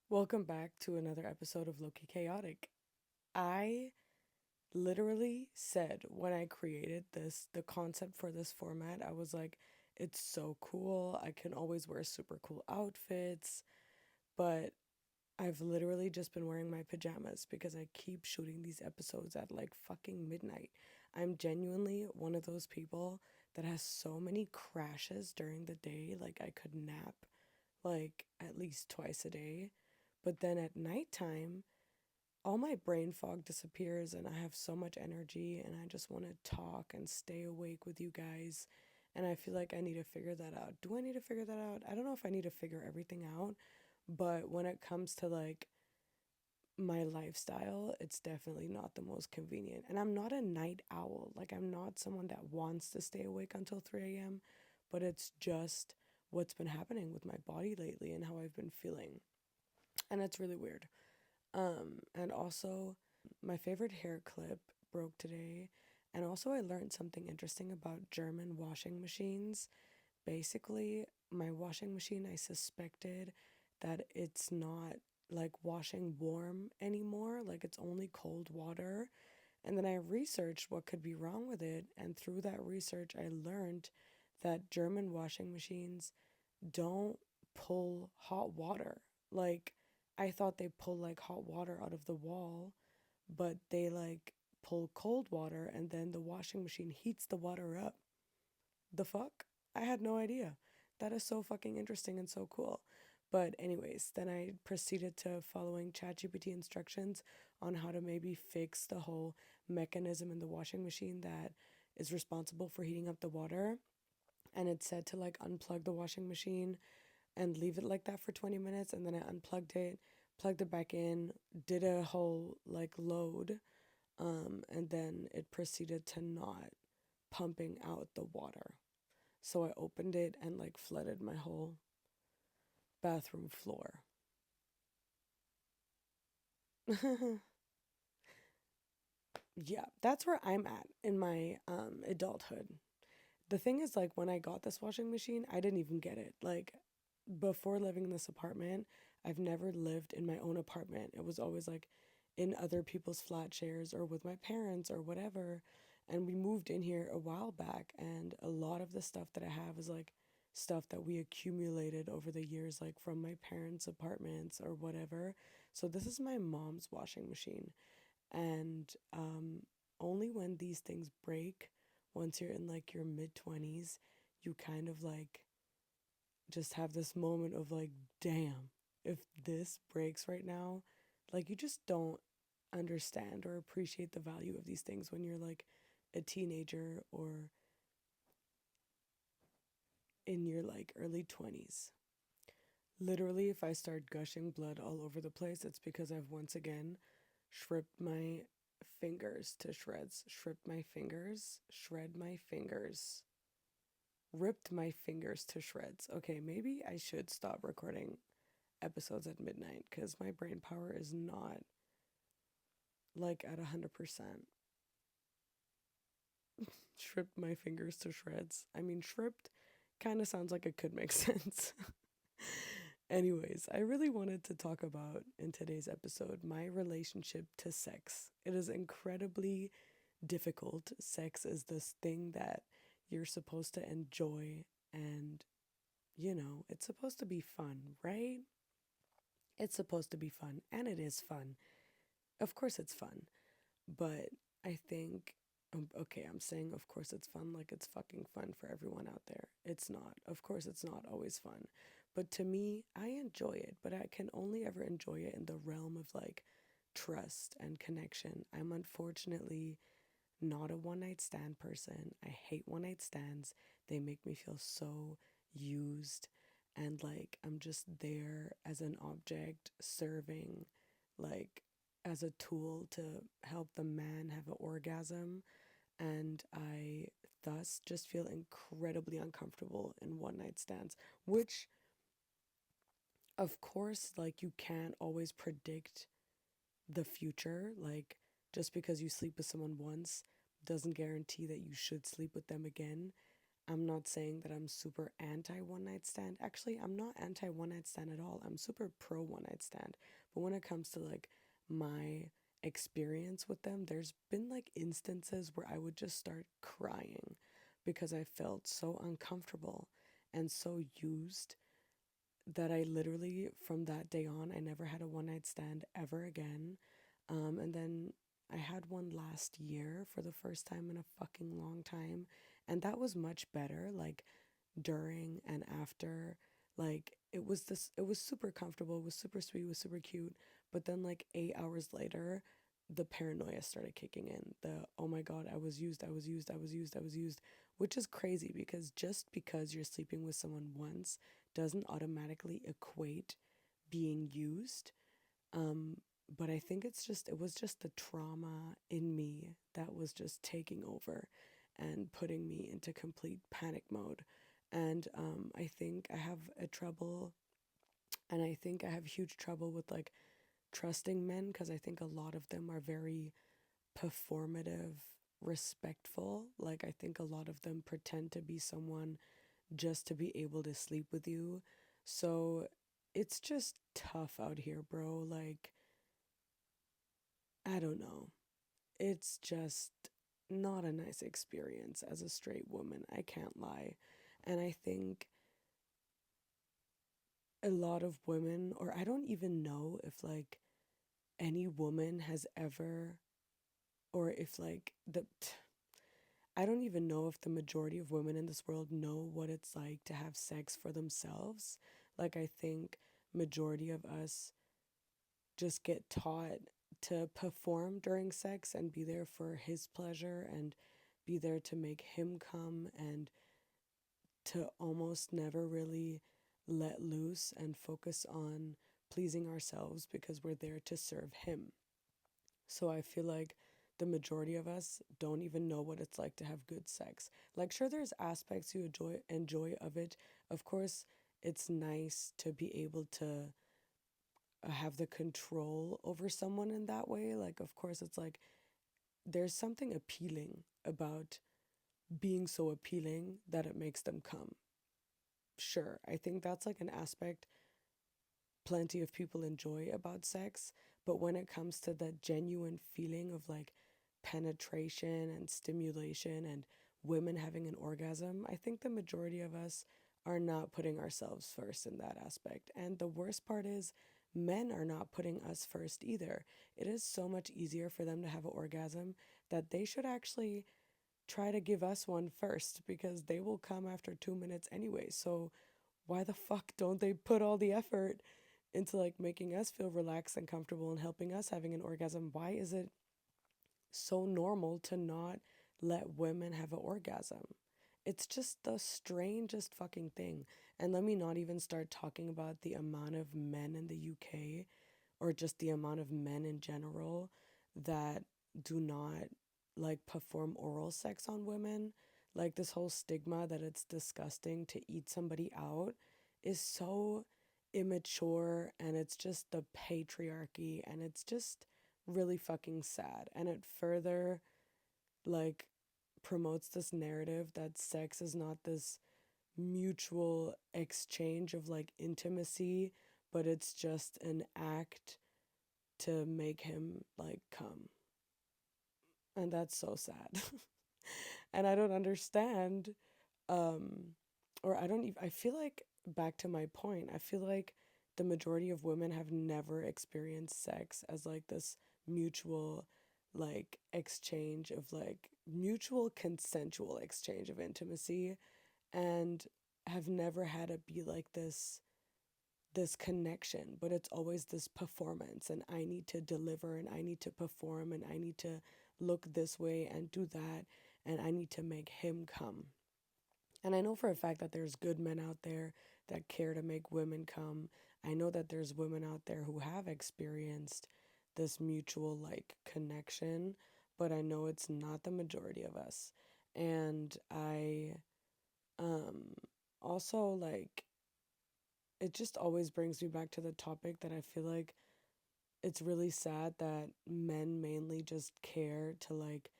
Welcome back to another episode of Lowkey Chaotic. I literally said when I created the concept for this format, I was like, it's so cool. I can always wear super cool outfits, but I've literally just been wearing my pajamas because I keep shooting these episodes at like fucking midnight. I'm genuinely one of those people that has so many crashes during the day, like I could nap like at least twice a day. But then at nighttime, all my brain fog disappears and I have so much energy and I just want to talk and stay awake with you guys. And I feel like I need to figure that out. Do I need to figure that out? I don't know if I need to figure everything out, but when it comes to like my lifestyle, it's definitely not the most convenient. And I'm not a night owl. Like, I'm not someone that wants to stay awake until 3 a.m., but it's just what's been happening with my body lately and how I've been feeling. And it's really weird. And also, my favorite hair clip broke today. And also, I learned something interesting about German washing machines. Basically, my washing machine, I suspected that it's not like washing warm anymore, like it's only cold water. And then I researched what could be wrong with it. And through that research, I learned that German washing machines don't pull hot water. Like, I thought they pull like hot water out of the wall, but they like pull cold water and then the washing machine heats the water up. The fuck? I had no idea. That is so fucking interesting and so cool. But anyways, then I proceeded to following ChatGPT instructions on how to maybe fix the whole mechanism in the washing machine that is responsible for heating up the water. And it said to like unplug the washing machine and leave it like that for 20 minutes, and then I unplugged it, plugged it back in, did a whole like load, and then it proceeded to not pumping out the water. So I opened it and like flooded my whole bathroom floor. Yeah, that's where I'm at in my adulthood. The thing is, like, when I got this washing machine, I didn't even get it. Like, before living in this apartment, I've never lived in my own apartment. It was always like in other people's flat shares or with my parents or whatever. And we moved in here a while back, and a lot of the stuff that I have is like stuff that we accumulated over the years, like from my parents' apartments or whatever. So, this is my mom's washing machine. And only when these things break, once you're in like your mid 20s, you kind of like just have this moment of like, damn, if this breaks right now, like you just don't understand or appreciate the value of these things when you're like a teenager or in your like early 20s. Literally, if I start gushing blood all over the place, it's because I've once again shripped my fingers to shreds. Shripped my fingers, shred my fingers, ripped my fingers to shreds. Okay, maybe I should stop recording episodes at midnight because my brain power is not like at 100%. Shripped my fingers to shreds. I mean, shripped kind of sounds like it could make sense. Anyways, I really wanted to talk about in today's episode my relationship to sex. It is incredibly difficult. Sex is this thing that you're supposed to enjoy, and it's supposed to be fun, right? It's supposed to be fun, and it is fun. Of course, it's fun, but I think. Okay, I'm saying of course it's fun like it's fucking fun for everyone out there. It's not. Of course, it's not always fun. But to me, I enjoy it, but I can only ever enjoy it in the realm of like trust and connection. I'm unfortunately not a one night stand person. I hate one night stands. They make me feel so used and like I'm just there as an object serving, like as a tool to help the man have an orgasm. And I thus just feel incredibly uncomfortable in one night stands, which, of course, like you can't always predict the future. Like, just because you sleep with someone once doesn't guarantee that you should sleep with them again. I'm not saying that I'm super anti one night stand. Actually, I'm not anti one night stand at all. I'm super pro one night stand. But when it comes to like my experience with them, there's been like instances where I would just start crying because I felt so uncomfortable and so used that I literally, from that day on, I never had a one night stand ever again. And then I had one last year for the first time in a fucking long time. And that was much better, like during and after. Like it was super comfortable, it was super sweet, it was super cute. But then, like 8 hours later, the paranoia started kicking in. The, oh my God, I was used, I was used, I was used, I was used, which is crazy because just because you're sleeping with someone once doesn't automatically equate being used. Um, but I think it was just the trauma in me that was just taking over and putting me into complete panic mode. And I think I have a trouble, and I think I have huge trouble with like trusting men because I think a lot of them are very performative, respectful. Like, I think a lot of them pretend to be someone just to be able to sleep with you. So it's just tough out here, bro. Like, I don't know. It's just not a nice experience as a straight woman. I can't lie. And I think a lot of women, or I don't even know if like any woman has ever, or if like I don't even know if the majority of women in this world know what it's like to have sex for themselves. Like, I think majority of us just get taught to perform during sex and be there for his pleasure and be there to make him come and to almost never really let loose and focus on pleasing ourselves because we're there to serve him. So I feel like the majority of us don't even know what it's like to have good sex. Like, sure, there's aspects you enjoy of it. Of course, it's nice to be able to have the control over someone in that way. Like, of course, it's like there's something appealing about being so appealing that it makes them come. Sure, I think that's like an aspect plenty of people enjoy about sex, but when it comes to the genuine feeling of like penetration and stimulation and women having an orgasm, I think the majority of us are not putting ourselves first in that aspect. And the worst part is, men are not putting us first either. It is so much easier for them to have an orgasm that they should actually try to give us one first because they will come after 2 minutes anyway. So why the fuck don't they put all the effort into like making us feel relaxed and comfortable and helping us having an orgasm? Why is it so normal to not let women have an orgasm? It's just the strangest fucking thing. And let me not even start talking about the amount of men in the UK, or just the amount of men in general, that do not like perform oral sex on women. Like, this whole stigma that it's disgusting to eat somebody out is so immature, and it's just the patriarchy, and it's just really fucking sad. And it further like promotes this narrative that sex is not this mutual exchange of like intimacy, but it's just an act to make him like come. And that's so sad. And I don't understand, um or I don't even, I feel like, back to my point, I feel like the majority of women have never experienced sex as like this mutual like exchange of like mutual consensual exchange of intimacy, and have never had it be like this connection, but it's always this performance, and I need to deliver, and I need to perform, and I need to look this way and do that, and I need to make him come. And I know for a fact that there's good men out there that care to make women come. I know that there's women out there who have experienced this mutual like connection, but I know it's not the majority of us. And I um also like, it just always brings me back to the topic that I feel like it's really sad that men mainly just care to like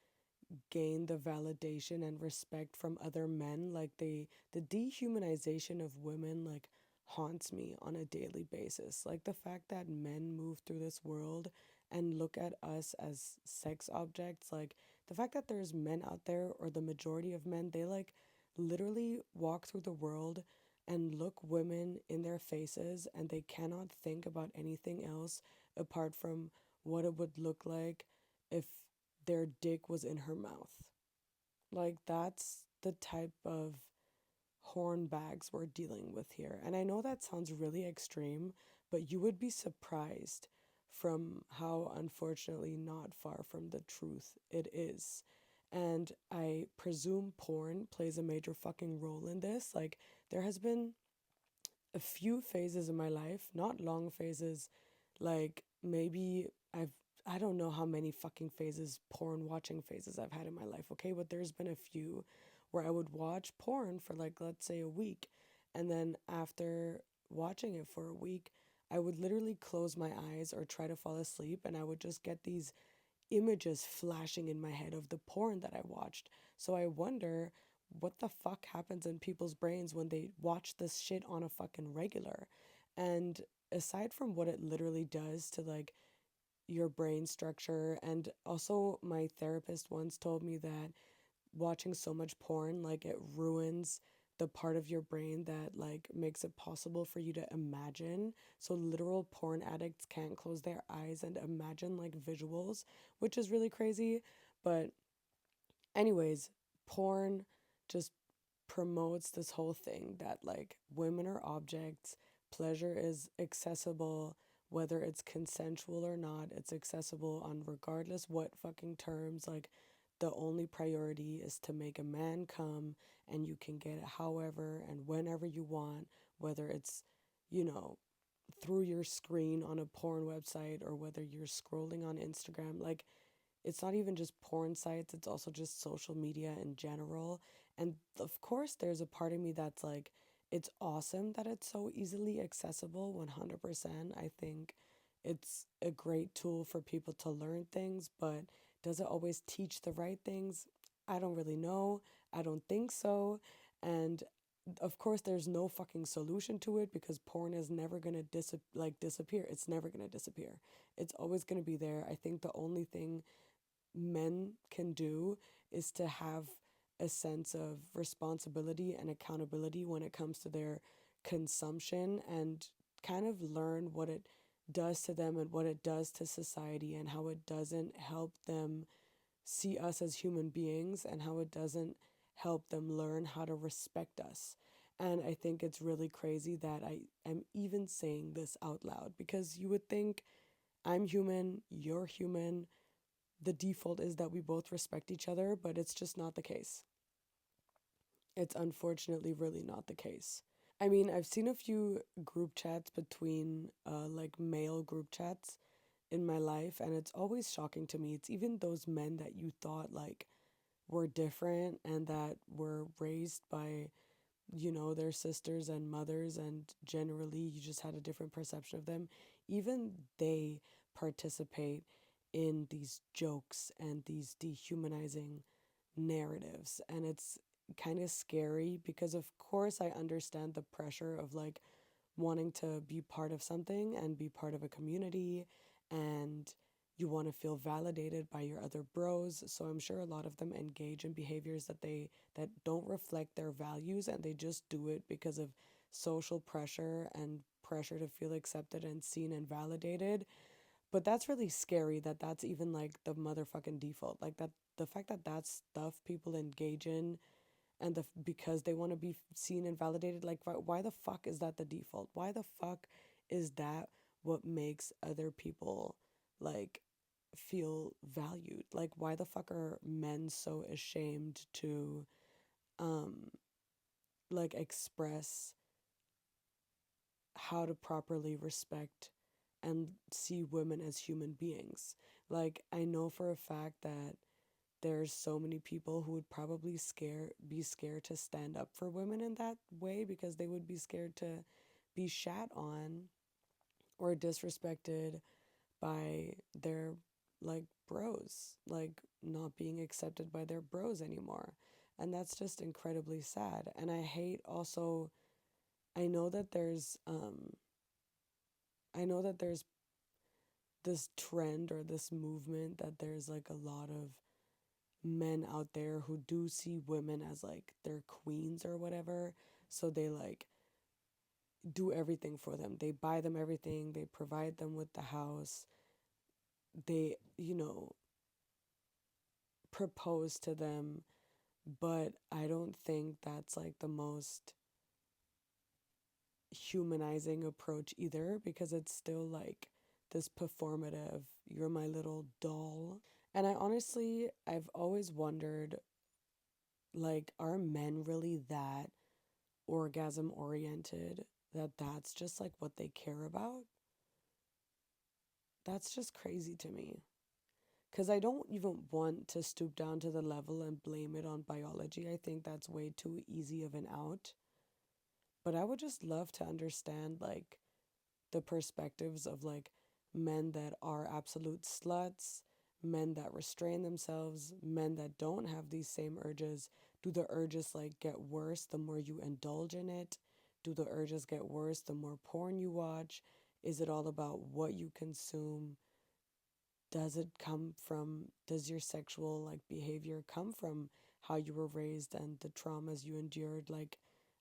gain the validation and respect from other men. Like the dehumanization of women like haunts me on a daily basis. Like the fact that men move through this world and look at us as sex objects, like the fact that there's men out there, or the majority of men, they like literally walk through the world and look women in their faces and they cannot think about anything else apart from what it would look like if their dick was in her mouth. Like, that's the type of horn bags we're dealing with here. And I know that sounds really extreme, but you would be surprised from how unfortunately not far from the truth it is. And I presume porn plays a major fucking role in this. Like, there has been a few phases in my life, not long phases, like maybe I don't know how many fucking phases, porn watching phases I've had in my life, okay? But there's been a few where I would watch porn for like let's say a week, and then after watching it for a week, I would literally close my eyes or try to fall asleep and I would just get these images flashing in my head of the porn that I watched. So I wonder what the fuck happens in people's brains when they watch this shit on a fucking regular. And aside from what it literally does to like your brain structure, and also my therapist once told me that watching so much porn, like it ruins the part of your brain that like makes it possible for you to imagine. So literal porn addicts can't close their eyes and imagine like visuals, which is really crazy. But anyways, porn just promotes this whole thing that like women are objects, pleasure is accessible, whether it's consensual or not, it's accessible on regardless what fucking terms. Like, the only priority is to make a man come, and you can get it however and whenever you want, whether it's, you know, through your screen on a porn website or whether you're scrolling on Instagram. Like, it's not even just porn sites, it's also just social media in general. And of course, there's a part of me that's like, it's awesome that it's so easily accessible, 100%. I think it's a great tool for people to learn things, but does it always teach the right things? I don't really know. I don't think so. And of course, there's no fucking solution to it because porn is never gonna disappear. It's never gonna disappear. It's always gonna be there. I think the only thing men can do is to have a sense of responsibility and accountability when it comes to their consumption, and kind of learn what it does to them and what it does to society, and how it doesn't help them see us as human beings, and how it doesn't help them learn how to respect us. And I think it's really crazy that I am even saying this out loud, because you would think I'm human, you're human, the default is that we both respect each other, but it's just not the case. It's unfortunately really not the case. I mean, I've seen a few group chats between like male group chats in my life, and it's always shocking to me. It's even those men that you thought like were different and that were raised by, you know, their sisters and mothers, and generally you just had a different perception of them. Even they participate in these jokes and these dehumanizing narratives. And it's kind of scary because, of course, I understand the pressure of like wanting to be part of something and be part of a community, and you want to feel validated by your other bros. So I'm sure a lot of them engage in behaviors that don't reflect their values, and they just do it because of social pressure and pressure to feel accepted and seen and validated. But that's really scary that that's even like the motherfucking default. Like, that the fact that that's stuff people engage in, and because they want to be seen and validated, like why the fuck is that the default? Why the fuck is that what makes other people like feel valued? Like, why the fuck are men so ashamed to um like express how to properly respect and see women as human beings? Like, I know for a fact that there's so many people who would probably be scared to stand up for women in that way, because they would be scared to be shat on or disrespected by their like bros, like not being accepted by their bros anymore. And that's just incredibly sad. And I hate also, I know that there's I know that there's this trend or this movement that there's like a lot of men out there who do see women as like their queens or whatever. So they like do everything for them. They buy them everything, they provide them with the house, they, propose to them. But I don't think that's like the most humanizing approach either, because it's still like this performative, you're my little doll. And I've always wondered, like, are men really that orgasm oriented that that's just like what they care about? That's just crazy to me. Because I don't even want to stoop down to the level and blame it on biology. I think that's way too easy of an out. But I would just love to understand, like, the perspectives of, like, men that are absolute sluts, men that restrain themselves, men that don't have these same urges. Do the urges, like, get worse the more you indulge in it? Do the urges get worse the more porn you watch? Is it all about what you consume? Does your sexual like behavior come from how you were raised and the traumas you endured? Like,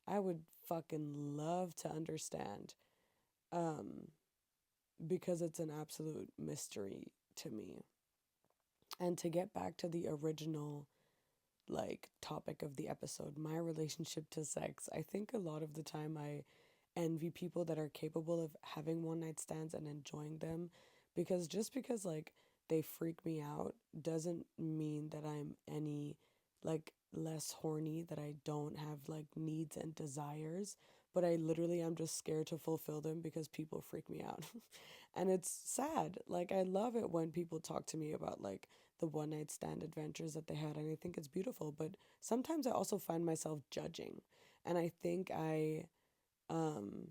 I would fucking love to understand, um because it's an absolute mystery to me. And to get back to the original like topic of the episode, my relationship to sex, I think a lot of the time I envy people that are capable of having one night stands and enjoying them, because just because like they freak me out doesn't mean that I'm any like less horny, that I don't have like needs and desires, but I literally am just scared to fulfill them because people freak me out. And it's sad. Like, I love it when people talk to me about like the one night stand adventures that they had, and I think it's beautiful, but sometimes I also find myself judging. And I think um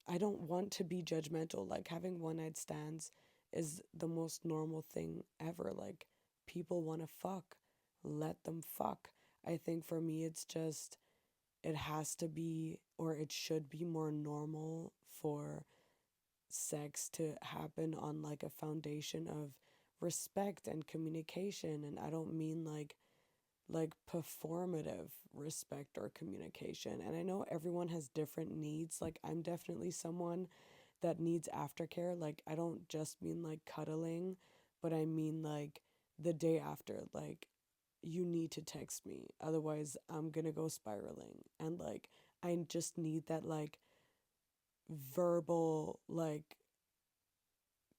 I don't want to be judgmental. Like, having one night stands is the most normal thing ever. Like, people want to fuck, let them fuck. I think for me it's just, it has to be, or it should be more normal for sex to happen on like a foundation of respect and communication. And I don't mean like performative respect or communication. And I know everyone has different needs. Like, I'm definitely someone that needs aftercare. Like, I don't just mean like cuddling, but I mean like the day after. Like, you need to text me, otherwise I'm gonna go spiraling. And like, I just need that like verbal like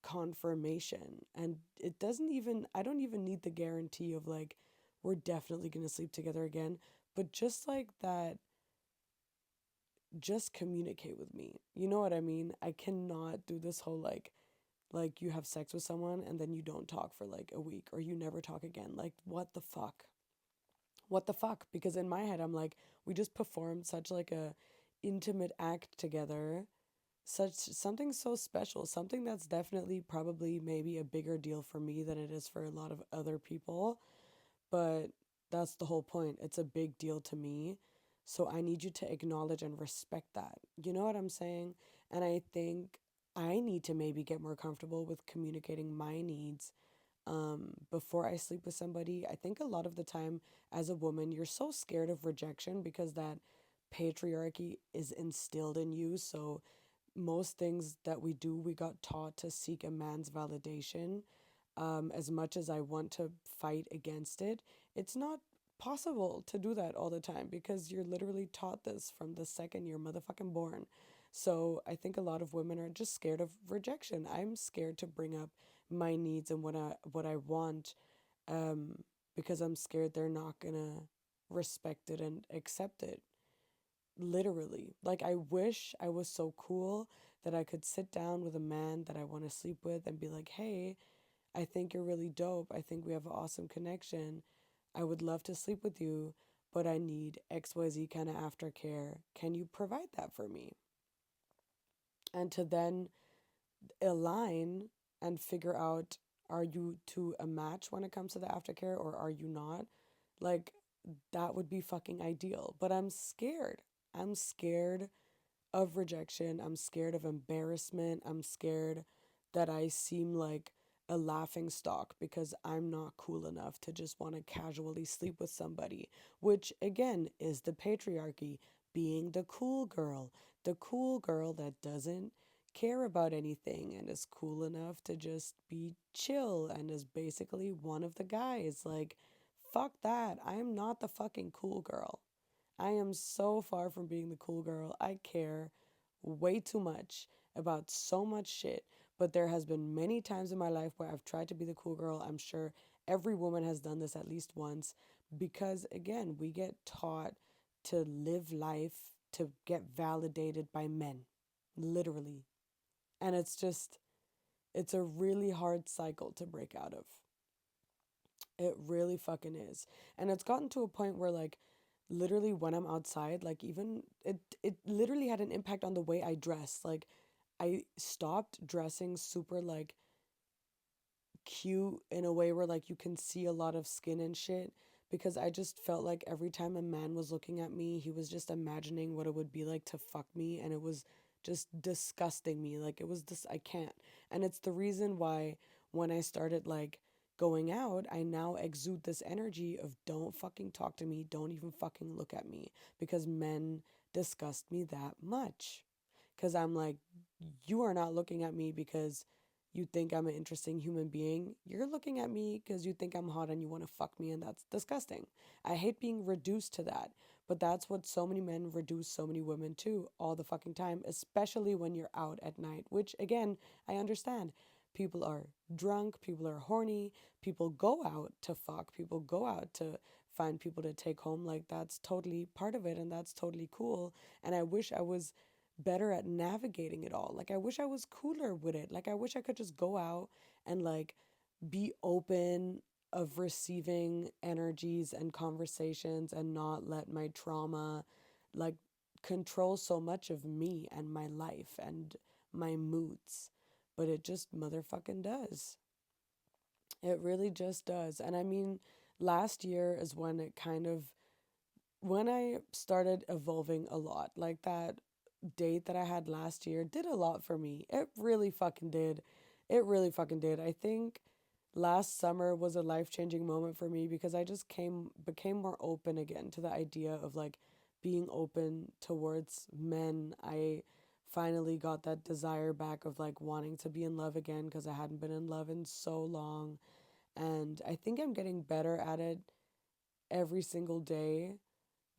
confirmation. And I don't even need the guarantee of like we're definitely going to sleep together again, but just like that, just communicate with me. You know what I mean? I cannot do this whole like you have sex with someone and then you don't talk for like a week, or you never talk again. Like, what the fuck? What the fuck? Because in my head I'm like, we just performed such like a intimate act together, such something so special, something that's definitely probably maybe a bigger deal for me than it is for a lot of other people. But that's the whole point. It's a big deal to me. So I need you to acknowledge and respect that. You know what I'm saying? And I think I need to maybe get more comfortable with communicating my needs before I sleep with somebody. I think a lot of the time as a woman, you're so scared of rejection because that patriarchy is instilled in you. So most things that we do, we got taught to seek a man's validation. As much as I want to fight against it, it's not possible to do that all the time because you're literally taught this from the second you're motherfucking born. So I think a lot of women are just scared of rejection. I'm scared to bring up my needs and what I want, um, because I'm scared they're not gonna respect it and accept it. Literally. Like, I wish I was so cool that I could sit down with a man that I want to sleep with and be like, hey, I think you're really dope. I think we have an awesome connection. I would love to sleep with you, but I need XYZ kind of aftercare. Can you provide that for me? And to then align and figure out Are you to a match when it comes to the aftercare, or are you not? Like, that would be fucking ideal. But I'm scared. I'm scared of rejection. I'm scared of embarrassment. I'm scared that I seem like a laughing stock because I'm not cool enough to just want to casually sleep with somebody, which again is the patriarchy, being the cool girl that doesn't care about anything and is cool enough to just be chill and is basically one of the guys. Like, fuck that. I am not the fucking cool girl. I am so far from being the cool girl. I care way too much about so much shit. But there has been many times in my life where I've tried to be the cool girl. I'm sure every woman has done this at least once because again, we get taught to live life to get validated by men. Literally. And it's a really hard cycle to break out of. It really fucking is. And it's gotten to a point where like literally when I'm outside, like even it literally had an impact on the way I dress. Like I stopped dressing super like cute in a way where like you can see a lot of skin and shit because I just felt like every time a man was looking at me, he was just imagining what it would be like to fuck me and it was just disgusting me. Like it was this I can't. And it's the reason why when I started like going out, I now exude this energy of don't fucking talk to me, don't even fucking look at me because men disgust me that much. Cuz I'm like you are not looking at me because you think I'm an interesting human being. You're looking at me because you think I'm hot and you want to fuck me, and that's disgusting. I hate being reduced to that, but that's what so many men reduce so many women to all the fucking time, especially when you're out at night, which again, I understand. People are drunk, people are horny, people go out to fuck, people go out to find people to take home. Like, that's totally part of it, and that's totally cool. And I wish I was better at navigating it all. Like I wish I was cooler with it. Like I wish I could just go out and like be open of receiving energies and conversations and not let my trauma like control so much of me and my life and my moods. But it just motherfucking does. It really just does. And I mean, last year is when it kind of when I started evolving a lot. Like that date that I had last year did a lot for me. It really fucking did. It really fucking did. I think last summer was a life-changing moment for me because I just came became more open again to the idea of like being open towards men. I finally got that desire back of like wanting to be in love again because I hadn't been in love in so long. And I think I'm getting better at it every single day,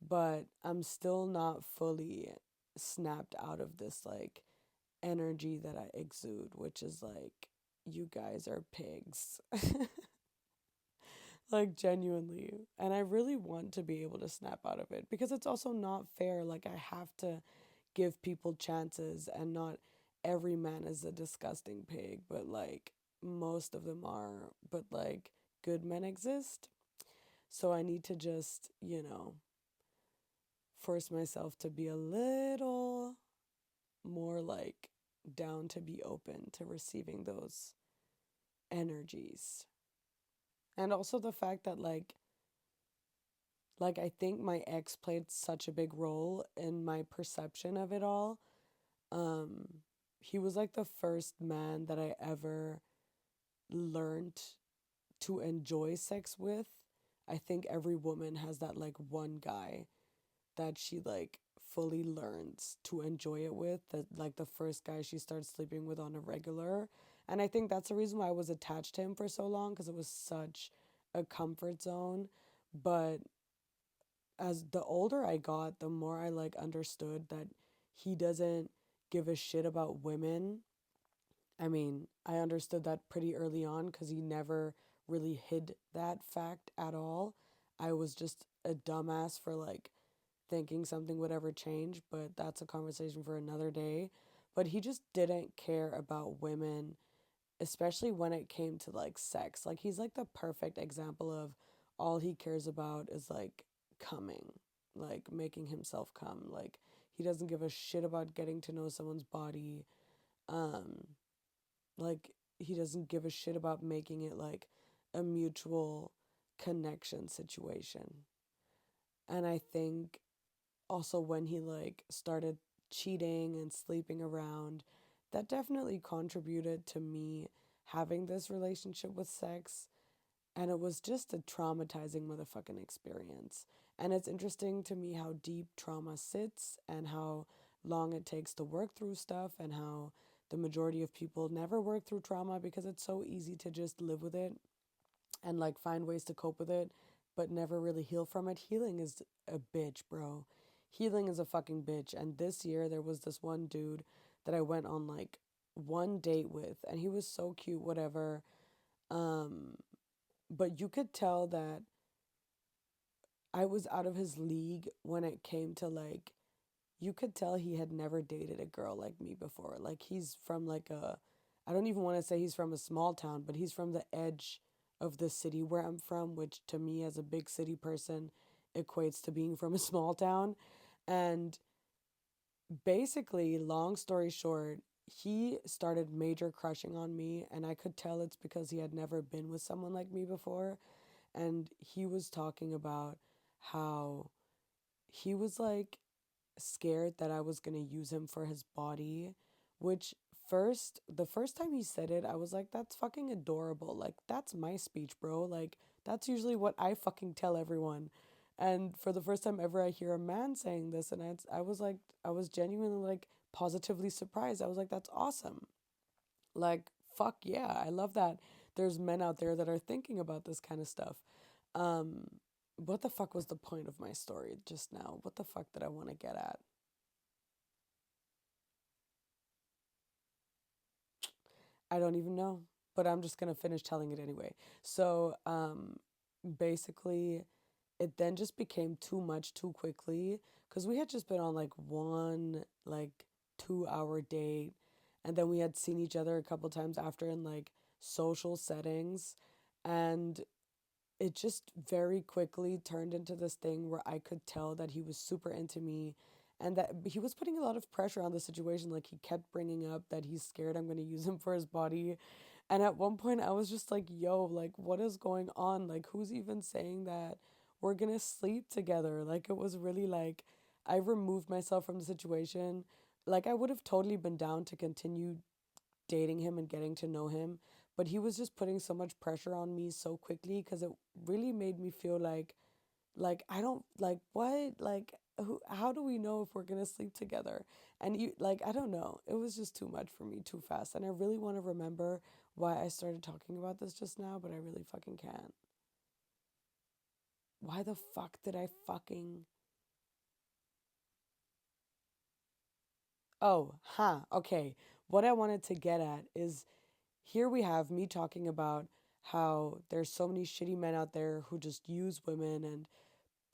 but I'm still not fully snapped out of this like energy that I exude, which is like, you guys are pigs. Like, genuinely. And I really want to be able to snap out of it because it's also not fair. Like, I have to give people chances, and not every man is a disgusting pig, but like, most of them are. But like, good men exist. So I need to just, force myself to be a little more like down to be open to receiving those energies. And also the fact that like I think my ex played such a big role in my perception of it all. Um he was like the first man that I ever learned to enjoy sex with. I think every woman has that like one guy that she like fully learns to enjoy it with, that like the first guy she starts sleeping with on a regular. And I think that's the reason why I was attached to him for so long, because it was such a comfort zone. But as the older I got, the more I like understood that he doesn't give a shit about women. I mean, I understood that pretty early on because he never really hid that fact at all. I was just a dumbass for like thinking something would ever change, but that's a conversation for another day. But he just didn't care about women, especially when it came to like sex. Like, he's like the perfect example of all he cares about is like coming, like making himself come. Like, he doesn't give a shit about getting to know someone's body. Um, like, he doesn't give a shit about making it like a mutual connection situation. And I think also when he like started cheating and sleeping around, that definitely contributed to me having this relationship with sex. And it was just a traumatizing motherfucking experience. And it's interesting to me how deep trauma sits and how long it takes to work through stuff, and how the majority of people never work through trauma because it's so easy to just live with it and like find ways to cope with it, but never really heal from it. Healing is a bitch, bro. Healing is a fucking bitch. And this year there was this one dude that I went on like one date with, and he was so cute, whatever. Um, but you could tell that I was out of his league when it came to like, you could tell he had never dated a girl like me before. Like he's from like I don't even want to say he's from a small town, but he's from the edge of the city where I'm from, which to me as a big city person equates to being from a small town. And basically, long story short, he started major crushing on me, and I could tell it's because he had never been with someone like me before. And he was talking about how he was like scared that I was going to use him for his body, which the first time he said it, I was like, that's fucking adorable. Like, that's my speech, bro. Like, that's usually what I fucking tell everyone. And for the first time ever, I hear a man saying this, and I was like, I was genuinely like positively surprised. I was like, that's awesome. Like, fuck yeah, I love that there's men out there that are thinking about this kind of stuff. Um, what the fuck was the point of my story just now? What the fuck did I want to get at? I don't even know, but I'm just gonna finish telling it anyway. So, basically, it then just became too much too quickly because we had just been on like one like 2 hour date, and then we had seen each other a couple times after in like social settings, and it just very quickly turned into this thing where I could tell that he was super into me and that he was putting a lot of pressure on the situation. Like, he kept bringing up that he's scared I'm going to use him for his body. And at one point, I was just like, yo, like, what is going on? Like, who's even saying that we're going to sleep together? Like, it was really like, I removed myself from the situation. Like, I would have totally been down to continue dating him and getting to know him, but he was just putting so much pressure on me so quickly because it really made me feel like I don't like what like who, how do we know if we're going to sleep together? And you like, I don't know, it was just too much for me too fast, and I really want to remember why I started talking about this just now, but I really fucking can't. Why the fuck did I fucking Oh, huh, okay. What I wanted to get at is, here we have me talking about how there's so many shitty men out there who just use women and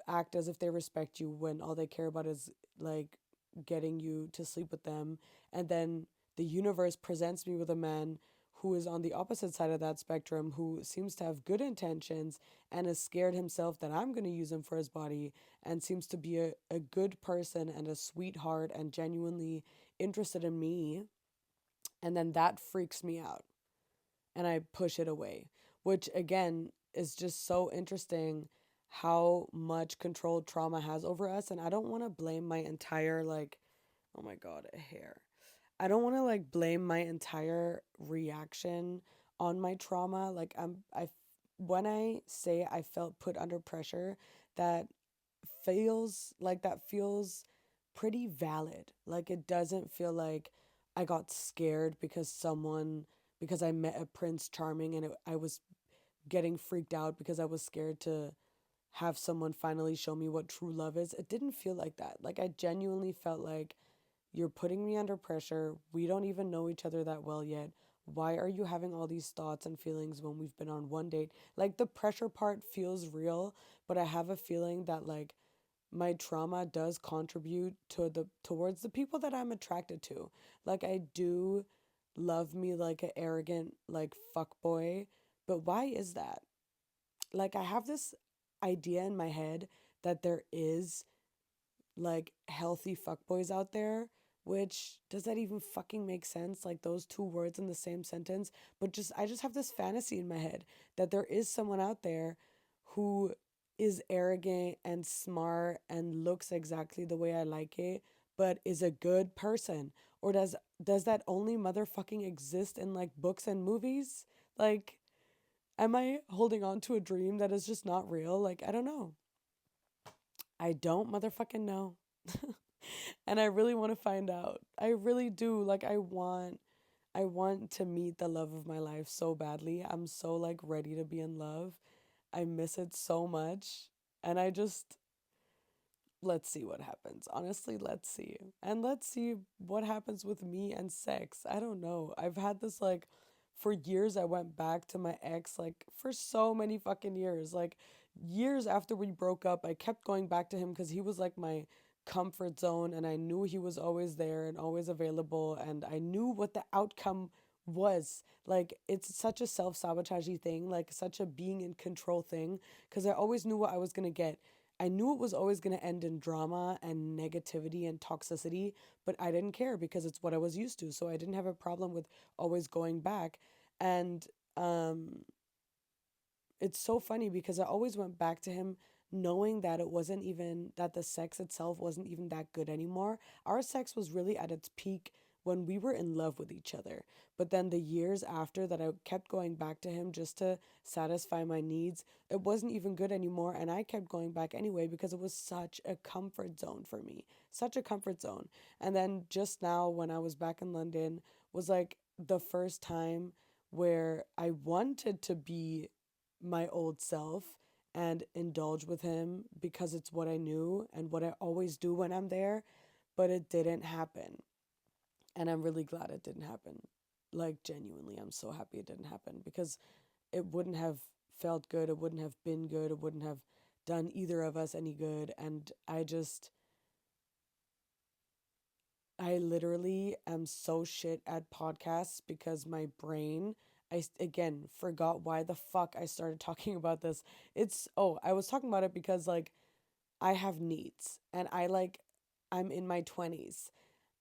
act as if they respect you when all they care about is like getting you to sleep with them. And then the universe presents me with a man who is on the opposite side of that spectrum, who seems to have good intentions and is scared himself that I'm going to use him for his body, and seems to be a good person and a sweetheart and genuinely interested in me. And then that freaks me out and I push it away, which again is just so interesting how much control trauma has over us. And I don't want to blame my entire, like, oh my God, a hair. I don't want to like blame my entire reaction on my trauma. Like, when I say I felt put under pressure, that that feels pretty valid. Like, it doesn't feel like I got scared because I met a Prince Charming, and I was getting freaked out because I was scared to have someone finally show me what true love is. It didn't feel like that. Like, I genuinely felt like, you're putting me under pressure. We don't even know each other that well yet. Why are you having all these thoughts and feelings when we've been on one date? Like, the pressure part feels real, but I have a feeling that like my trauma does contribute to the towards the people that I'm attracted to. Like, I do love me like an arrogant like fuck boy, but why is that? Like, I have this idea in my head that there is like healthy fuckboys out there, which does that even fucking make sense? Like those two words in the same sentence. But I just have this fantasy in my head that there is someone out there who is arrogant and smart and looks exactly the way I like it, but is a good person. Or does that only motherfucking exist in like books and movies? Like, am I holding on to a dream that is just not real? Like, I don't know. I don't motherfucking know. And I really want to find out. I really do. Like, I want to meet the love of my life so badly. I'm so like ready to be in love. I miss it so much. And I just, let's see what happens. Honestly, let's see. And let's see what happens with me and sex. I don't know. I've had this like for years. I went back to my ex like for so many fucking years. Like years after we broke up, I kept going back to him because he was like my comfort zone and I knew he was always there and always available and I knew what the outcome was. Like it's such a self-sabotaging thing, like such a being in control thing because I always knew what I was going to get. I knew it was always going to end in drama and negativity and toxicity, but I didn't care because it's what I was used to. So I didn't have a problem with always going back. And um, it's so funny because I always went back to him knowing that it wasn't even that the sex itself wasn't even that good anymore. Our sex was really at its peak when we were in love with each other. But then the years after that I kept going back to him just to satisfy my needs, it wasn't even good anymore and I kept going back anyway because it was such a comfort zone for me. Such a comfort zone. And then just now when I was back in London was like the first time where I wanted to be my old self and indulge with him because it's what I knew and what I always do when I'm there, but it didn't happen. And I'm really glad it didn't happen. Like, genuinely, I'm so happy it didn't happen because it wouldn't have felt good. It wouldn't have been good. It wouldn't have done either of us any good. And I literally am so shit at podcasts because my brain, again forgot why the fuck I started talking about this. I was talking about it because like I have needs and I'm in my 20s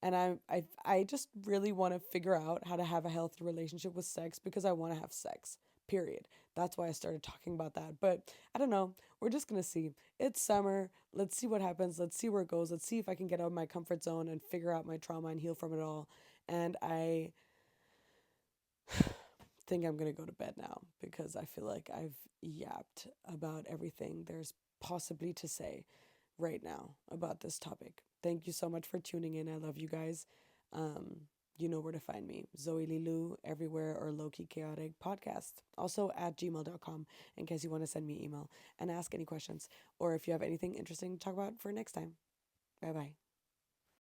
and I just really want to figure out how to have a healthy relationship with sex because I want to have sex. Period. That's why I started talking about that. But I don't know. We're just going to see. It's summer. Let's see what happens. Let's see where it goes. Let's see if I can get out of my comfort zone and figure out my trauma and heal from it all. And I think I'm going to go to bed now because I feel like I've yapped about everything there's possibly to say right now about this topic. Thank you so much for tuning in. I love you guys. Um, you know where to find me. Zoe Lilu everywhere or Lowkey Chaotic Podcast. Also at gmail.com in case you want to send me email and ask any questions or if you have anything interesting to talk about for next time. Bye bye.